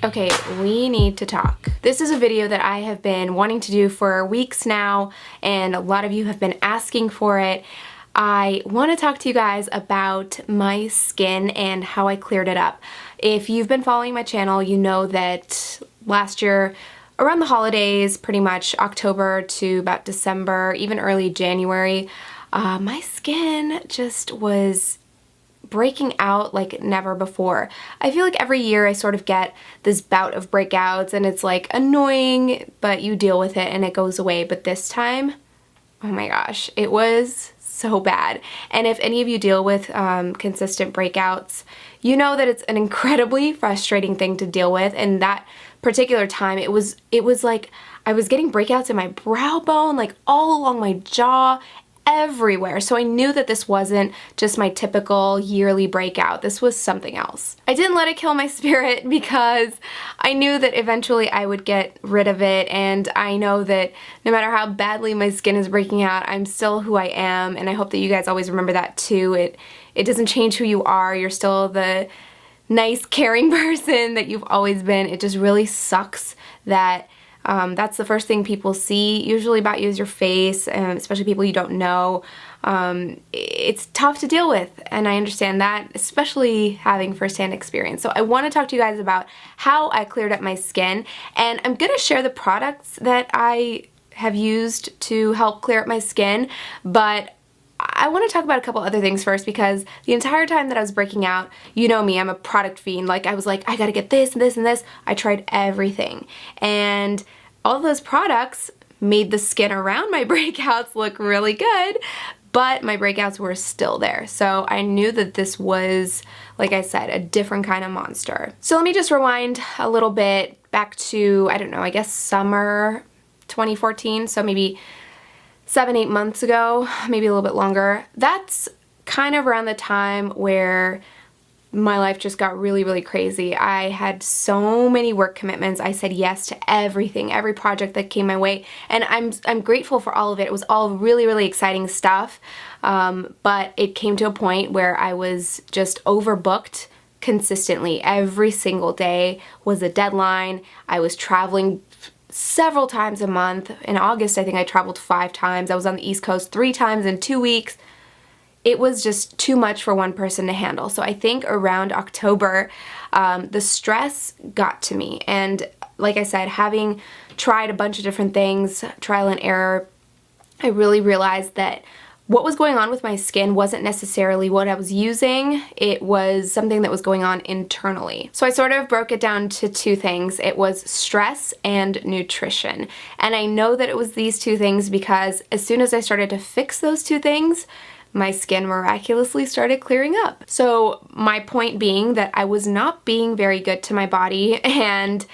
Okay, we need to talk. This is a video that I have been wanting to do for weeks now, and a lot of you have been asking for it. I want to talk to you guys about my skin and how I cleared it up. If you've been following my channel, you know that last year, around the holidays, pretty much October to about December, even early January, my skin just was breaking out like never before. I feel like every year I sort of get this bout of breakouts and it's like annoying, but you deal with it and it goes away. But this time, oh my gosh, it was so bad. And if any of you deal with consistent breakouts, you know that it's an incredibly frustrating thing to deal with. And that particular time, it was like I was getting breakouts in my brow bone, like all along my jaw, everywhere. So I knew that this wasn't just my typical yearly breakout. This was something else. I didn't let it kill my spirit because I knew that eventually I would get rid of it, and I know that no matter how badly my skin is breaking out, I'm still who I am, and I hope that you guys always remember that too. It doesn't change who you are. You're still the nice, caring person that you've always been. It just really sucks that that's the first thing people see usually about you is your face, especially people you don't know. It's tough to deal with, and I understand that, especially having firsthand experience. So I want to talk to you guys about how I cleared up my skin, and I'm going to share the products that I have used to help clear up my skin, but I want to talk about a couple other things first, because the entire time that I was breaking out, you know me, I'm a product fiend. Like, I was like, I gotta get this and this and this. I tried everything. And all those products made the skin around my breakouts look really good, but my breakouts were still there. So I knew that this was, like I said, a different kind of monster. So let me just rewind a little bit back to, I don't know, I guess summer 2014. So maybe 7-8 months ago, maybe a little bit longer. That's kind of around the time where my life just got really, really crazy. I had so many work commitments. I said yes to everything, every project that came my way, and I'm grateful for all of it. It was all really, really exciting stuff, but it came to a point where I was just overbooked consistently. Every single day was a deadline. I was traveling several times a month. In August, I think I traveled 5 times. I was on the East Coast 3 times in 2 weeks. It was just too much for one person to handle. So I think around October, the stress got to me. And like I said, having tried a bunch of different things, trial and error, I really realized that what was going on with my skin wasn't necessarily what I was using. It was something that was going on internally. So I sort of broke it down to 2 things. It was stress and nutrition. And I know that it was these 2 things because as soon as I started to fix those 2 things, my skin miraculously started clearing up. So my point being that I was not being very good to my body, and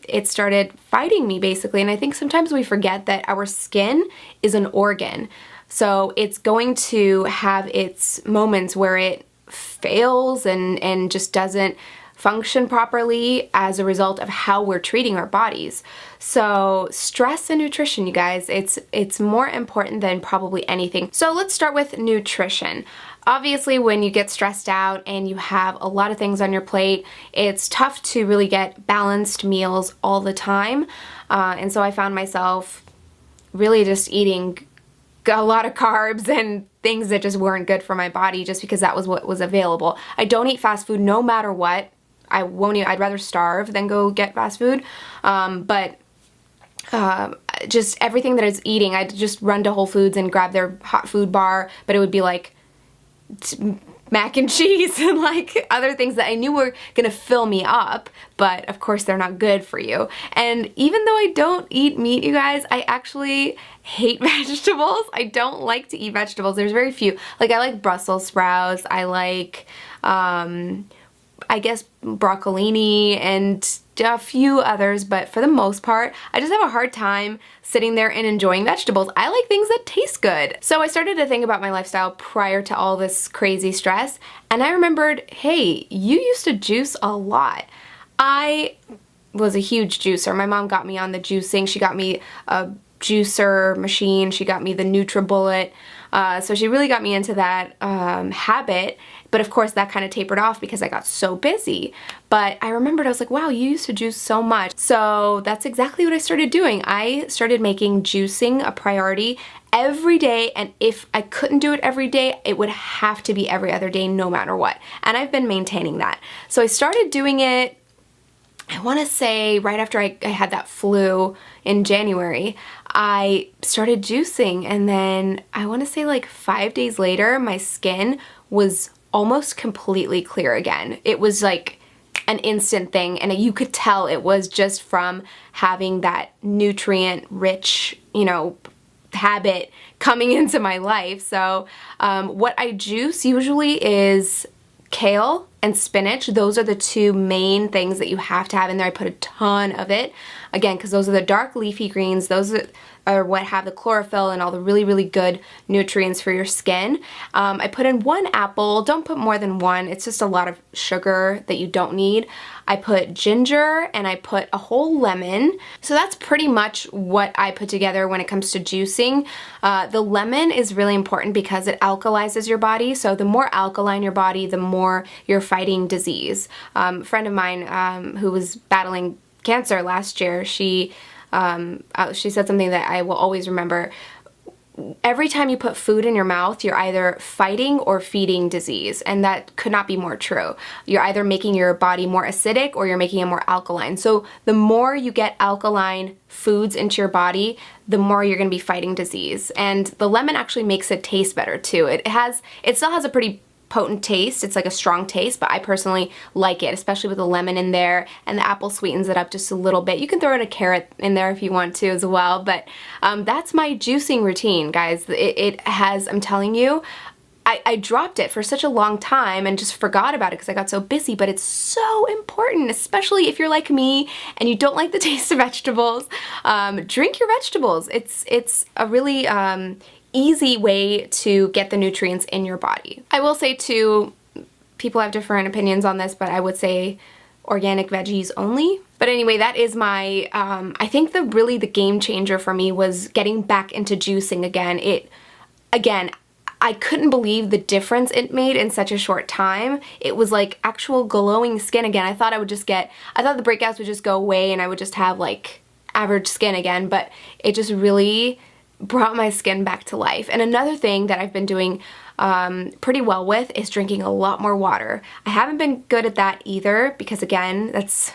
it started fighting me basically. And I think sometimes we forget that our skin is an organ. So it's going to have its moments where it fails and just doesn't function properly as a result of how we're treating our bodies. So stress and nutrition, you guys, it's more important than probably anything. So let's start with nutrition. Obviously, when you get stressed out and you have a lot of things on your plate, it's tough to really get balanced meals all the time. And so I found myself really just eating a lot of carbs and things that just weren't good for my body just because that was what was available. I don't eat fast food no matter what. I won't eat. I'd rather starve than go get fast food. Just everything that I was eating, I'd just run to Whole Foods and grab their hot food bar, but it would be like mac and cheese and like other things that I knew were gonna fill me up, but of course they're not good for you. And even though I don't eat meat, you guys, I actually hate vegetables. I don't like to eat vegetables. There's very few. Like, I like Brussels sprouts, I like I guess broccolini and a few others, but for the most part, I just have a hard time sitting there and enjoying vegetables. I like things that taste good. So I started to think about my lifestyle prior to all this crazy stress, and I remembered, hey, you used to juice a lot. I was a huge juicer. My mom got me on the juicing. She got me a juicer machine. She got me the NutriBullet. So she really got me into that habit. But of course that kind of tapered off because I got so busy. But I remembered, I was like, wow, you used to juice so much. So that's exactly what I started doing. I started making juicing a priority every day, and if I couldn't do it every day, it would have to be every other day no matter what. And I've been maintaining that. So I started doing it, I want to say right after I had that flu in January. I started juicing, and then I want to say like 5 days later, my skin was almost completely clear again. It was like an instant thing, and you could tell it was just from having that nutrient rich, you know, habit coming into my life. So what I juice usually is kale and spinach. Those are the two main things that you have to have in there. I put a ton of it, again, because those are the dark leafy greens. Those are what have the chlorophyll and all the really, really good nutrients for your skin. I put in 1 apple. Don't put more than 1. It's just a lot of sugar that you don't need. I put ginger, and I put a whole lemon. So that's pretty much what I put together when it comes to juicing. The lemon is really important because it alkalizes your body. So the more alkaline your body, the more you're fighting disease. A friend of mine who was battling cancer last year, she said something that I will always remember. Every time you put food in your mouth, you're either fighting or feeding disease, and that could not be more true. You're either making your body more acidic or you're making it more alkaline. So the more you get alkaline foods into your body, the more you're going to be fighting disease. And the lemon actually makes it taste better too. It still has a pretty potent taste. It's like a strong taste, but I personally like it, especially with the lemon in there, and the apple sweetens it up just a little bit. You can throw in a carrot in there if you want to as well, but that's my juicing routine, guys. It has, I'm telling you, I dropped it for such a long time and just forgot about it because I got so busy, but it's so important, especially if you're like me and you don't like the taste of vegetables. Drink your vegetables. It's a really easy way to get the nutrients in your body. I will say too, people have different opinions on this, but I would say organic veggies only. But anyway, that is my, I think the game changer for me was getting back into juicing again. I couldn't believe the difference it made in such a short time. It was like actual glowing skin again. I thought the breakouts would just go away and I would just have like average skin again, but it just really brought my skin back to life. And another thing that I've been doing pretty well with is drinking a lot more water. I haven't been good at that either because, again, that's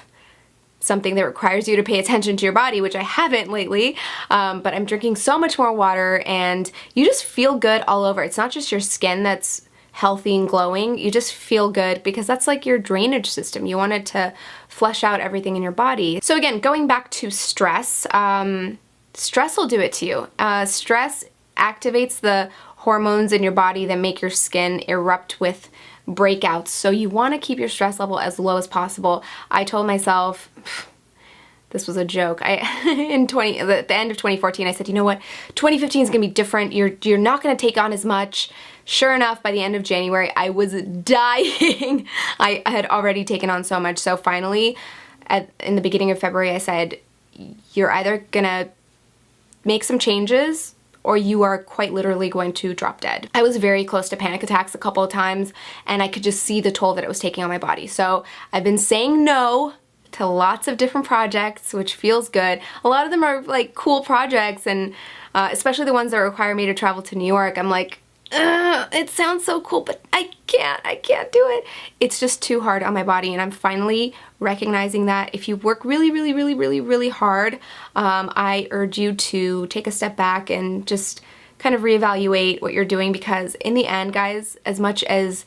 something that requires you to pay attention to your body, which I haven't lately, but I'm drinking so much more water, and you just feel good all over. It's not just your skin that's healthy and glowing, you just feel good because that's like your drainage system. You want it to flush out everything in your body. So again, going back to stress, stress will do it to you. Stress activates the hormones in your body that make your skin erupt with breakouts. So you want to keep your stress level as low as possible. I told myself, this was a joke. At the end of 2014, I said, you know what? 2015 is going to be different. You're not going to take on as much. Sure enough, by the end of January, I was dying. I had already taken on so much. So finally, in the beginning of February, I said, you're either going to make some changes or you are quite literally going to drop dead. I was very close to panic attacks a couple of times, and I could just see the toll that it was taking on my body. So I've been saying no to lots of different projects, which feels good. A lot of them are like cool projects, and especially the ones that require me to travel to New York. I'm like, it sounds so cool, but I can't do it. It's just too hard on my body, and I'm finally recognizing that if you work really, really, really, really, really hard, I urge you to take a step back and just kind of reevaluate what you're doing, because in the end, guys, as much as,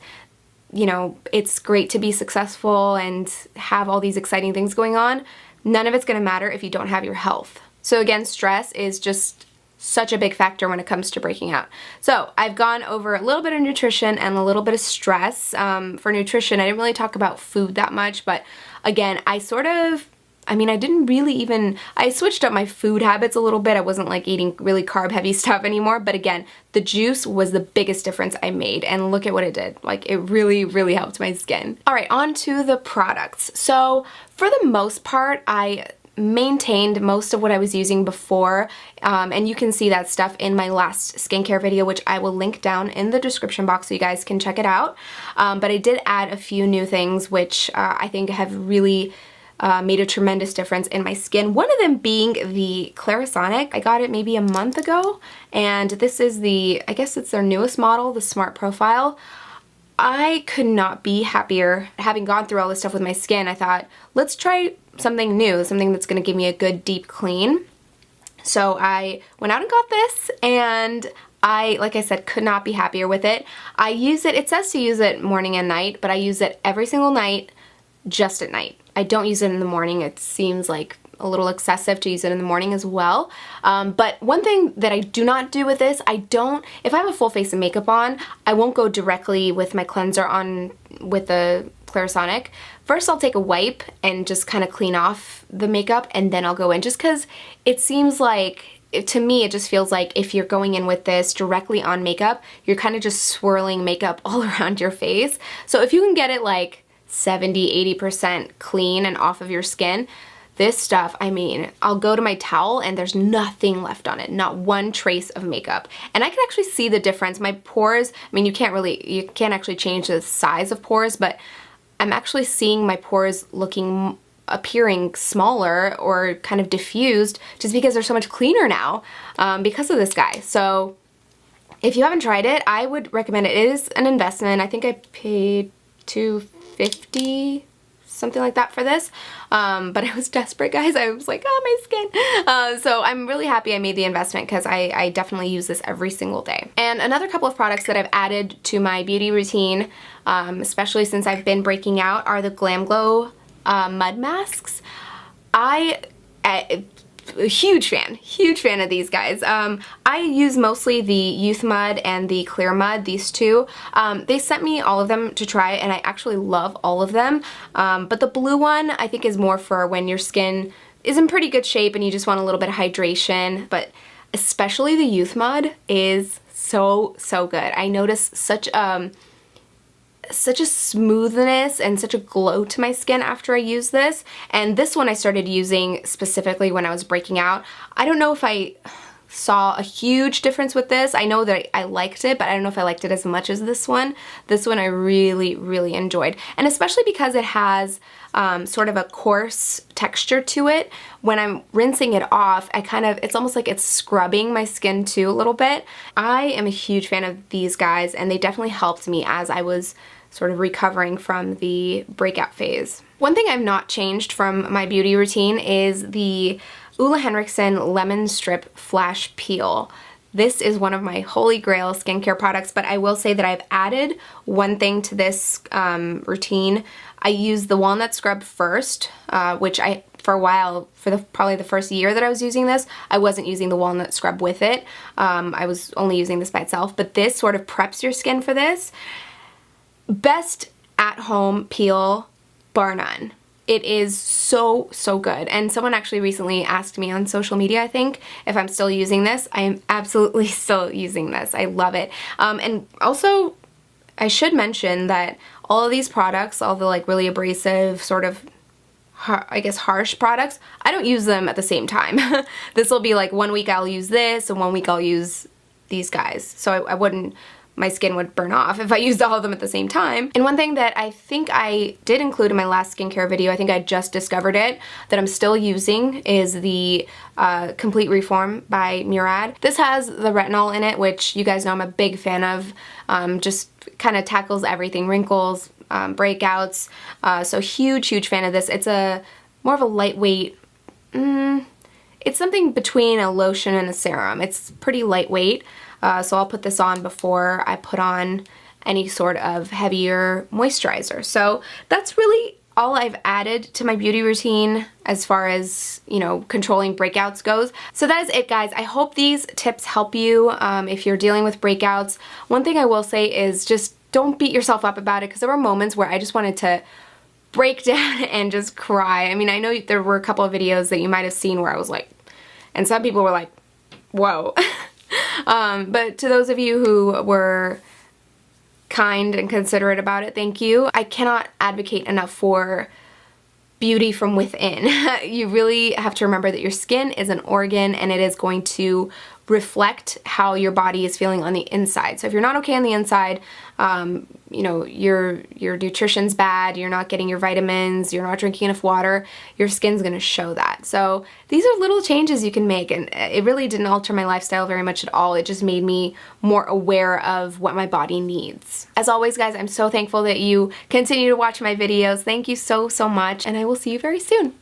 you know, it's great to be successful and have all these exciting things going on, none of it's going to matter if you don't have your health. So again, stress is just such a big factor when it comes to breaking out. So I've gone over a little bit of nutrition and a little bit of stress. For nutrition, I didn't really talk about food that much, but again, I switched up my food habits a little bit. I wasn't like eating really carb heavy stuff anymore, but again, the juice was the biggest difference I made, and look at what it did. Like, it really, really helped my skin. All right, on to the products. So for the most part, I maintained most of what I was using before, and you can see that stuff in my last skincare video, which I will link down in the description box so you guys can check it out. But I did add a few new things which I think have really made a tremendous difference in my skin. One of them being the Clarisonic. I got it maybe a month ago, and this is the, I guess it's their newest model, the Smart Profile. I could not be happier. Having gone through all this stuff with my skin, I thought, let's try something new, something that's going to give me a good deep clean. So I went out and got this, and I, like I said, could not be happier with it. I use it, it says to use it morning and night, but I use it every single night, just at night. I don't use it in the morning. It seems like a little excessive to use it in the morning as well. But one thing that I do not do with this, if I have a full face of makeup on, I won't go directly with my cleanser on with the Clarisonic. First I'll take a wipe and just kind of clean off the makeup, and then I'll go in, just because it seems like, to me it just feels like if you're going in with this directly on makeup, you're kind of just swirling makeup all around your face. So if you can get it like 70-80% clean and off of your skin, this stuff, I mean, I'll go to my towel and there's nothing left on it, not one trace of makeup. And I can actually see the difference. My pores, I mean, you can't actually change the size of pores, but I'm actually seeing my pores appearing smaller or kind of diffused, just because they're so much cleaner now because of this guy. So if you haven't tried it, I would recommend it. It is an investment. I think I paid $250, something like that for this, but I was desperate, guys. I was like, oh, my skin. So I'm really happy I made the investment, because I definitely use this every single day. And another couple of products that I've added to my beauty routine, especially since I've been breaking out, are the Glam Glow mud masks. A huge fan of these guys. I use mostly the Youth Mud and the Clear Mud, these two. They sent me all of them to try, and I actually love all of them. But the blue one I think is more for when your skin is in pretty good shape and you just want a little bit of hydration. But especially the Youth Mud is so good. I notice such a smoothness and such a glow to my skin after I use this. And this one I started using specifically when I was breaking out. I don't know if I saw a huge difference with this. I know that I liked it, but I don't know if I liked it as much as this one. This one I really enjoyed. And especially because it has sort of a coarse texture to it. When I'm rinsing it off, it's almost like it's scrubbing my skin too a little bit. I am a huge fan of these guys, and they definitely helped me as I was sort of recovering from the breakout phase. One thing I've not changed from my beauty routine is the Ole Henriksen Lemon Strip Flash Peel. This is one of my holy grail skincare products, but I will say that I've added one thing to this routine. I use the walnut scrub first, which for a while, probably the first year that I was using this, I wasn't using the walnut scrub with it. I was only using this by itself, but this sort of preps your skin for this. Best at-home peel, bar none. It is so good. And someone actually recently asked me on social media, I think, if I'm still using this. I am absolutely still using this. I love it. And also, I should mention that all of these products, all the like really abrasive, sort of, I guess, harsh products, I don't use them at the same time. This will be like 1 week I'll use this and 1 week I'll use these guys. So my skin would burn off if I used all of them at the same time. And one thing that I think I did include in my last skincare video, I think I just discovered it, that I'm still using, is the Complete Reform by Murad. This has the retinol in it, which you guys know I'm a big fan of. Just kind of tackles everything, wrinkles, breakouts. So huge fan of this. It's more of a lightweight, it's something between a lotion and a serum. It's pretty lightweight. So I'll put this on before I put on any sort of heavier moisturizer. So that's really all I've added to my beauty routine as far as, controlling breakouts goes. So that is it, guys. I hope these tips help you if you're dealing with breakouts. One thing I will say is just don't beat yourself up about it, because there were moments where I just wanted to break down and just cry. I mean, I know there were a couple of videos that you might have seen where I was like, and some people were like, whoa. But to those of you who were kind and considerate about it, thank you. I cannot advocate enough for beauty from within. You really have to remember that your skin is an organ and it is going to reflect how your body is feeling on the inside. So if you're not okay on the inside, you know, your nutrition's bad, you're not getting your vitamins, you're not drinking enough water, your skin's gonna show that. So these are little changes you can make, and it really didn't alter my lifestyle very much at all. It just made me more aware of what my body needs. As always, guys, I'm so thankful that you continue to watch my videos. Thank you so, so much, and I will see you very soon.